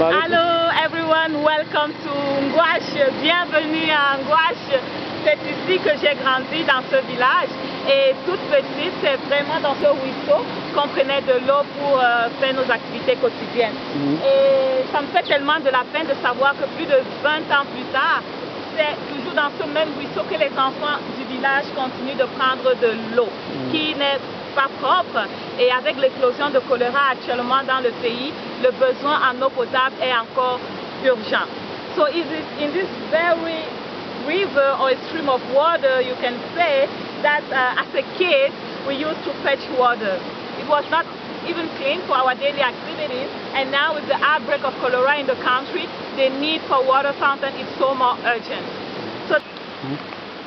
Hello everyone, welcome to Ngouache. Bienvenue à Ngouache. C'est ici que j'ai grandi, dans ce village. Et toute petite, c'est vraiment dans ce ruisseau qu'on prenait de l'eau pour faire nos activités quotidiennes. Et ça me fait tellement de la peine de savoir que plus de 20 ans plus tard, c'est toujours dans ce même ruisseau que les enfants du village continuent de prendre de l'eau qui n'est pas propre. Et avec l'éclosion de choléra actuellement dans le pays, le besoin en eau potable est encore urgent. So it is in this very river or a stream of water, you can say that as a kid we used to fetch water. It was not even clean for our daily activities, and now with the outbreak of cholera in the country, the need for water fountain is so more urgent. So,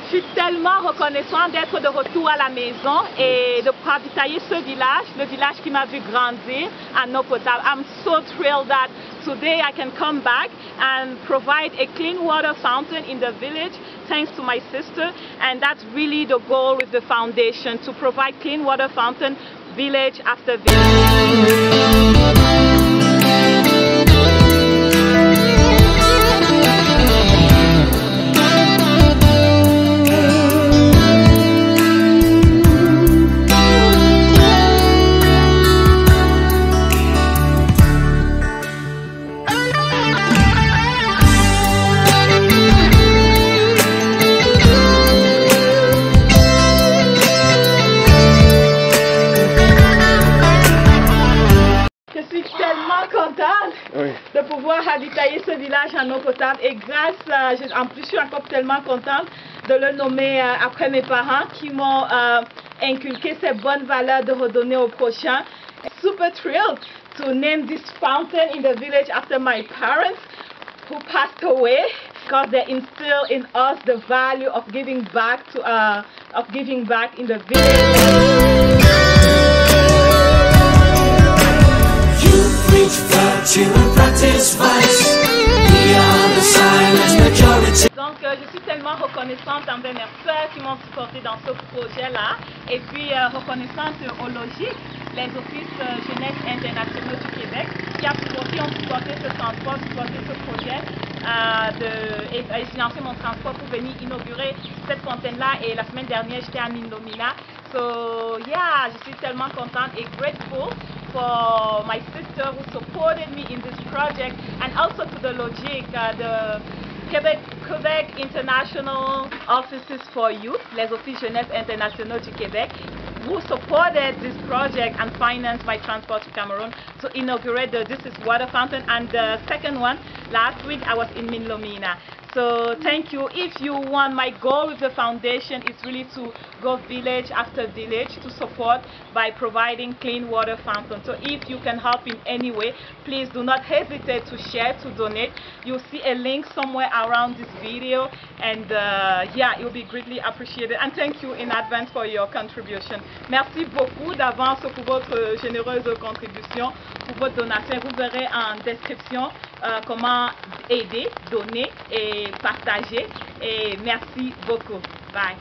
je suis tellement reconnaissante d'être de retour à la maison et de ravitailler ce village, le village qui m'a vu grandir en eau potable. I'm so thrilled that today I can come back and provide a clean water fountain in the village thanks to my sister, and that's really the goal with the foundation, to provide clean water fountain village after village. De pouvoir ravitailler ce village en eau potable, et en plus je suis encore tellement contente de le nommer après mes parents qui m'ont inculqué ces bonnes valeurs de redonner au prochain. Super thrilled to name this fountain in the village after my parents who passed away, because they instill in us the value of giving back in the village. Donc je suis tellement reconnaissante envers mes frères qui m'ont supporté dans ce projet-là, et puis reconnaissante au logis, les offices jeunesse internationaux du Québec qui ont supporté ce transport, supporté ce projet et financé mon transport pour venir inaugurer cette fontaine-là. Et la semaine dernière j'étais à Mindomina. So yeah, je suis tellement contente et grateful for my sister who supported me in this project, and also to the Logic, the Quebec International Offices for Youth, les offices jeunesse internationaux du Québec, who supported this project and financed my transport to Cameroon to inaugurate the This is Water Fountain. And the second one, last week I was in Mindomina. So thank you. If you want, my goal with the foundation is really to go village after village to support by providing clean water fountains. So if you can help in any way, please do not hesitate to share, to donate. You'll see a link somewhere around this video, and yeah, it will be greatly appreciated. And thank you in advance for your contribution. Merci beaucoup d'avance pour votre généreuse contribution, pour votre donation. Vous verrez en description comment aider, donner et partager. Et merci beaucoup. Bye.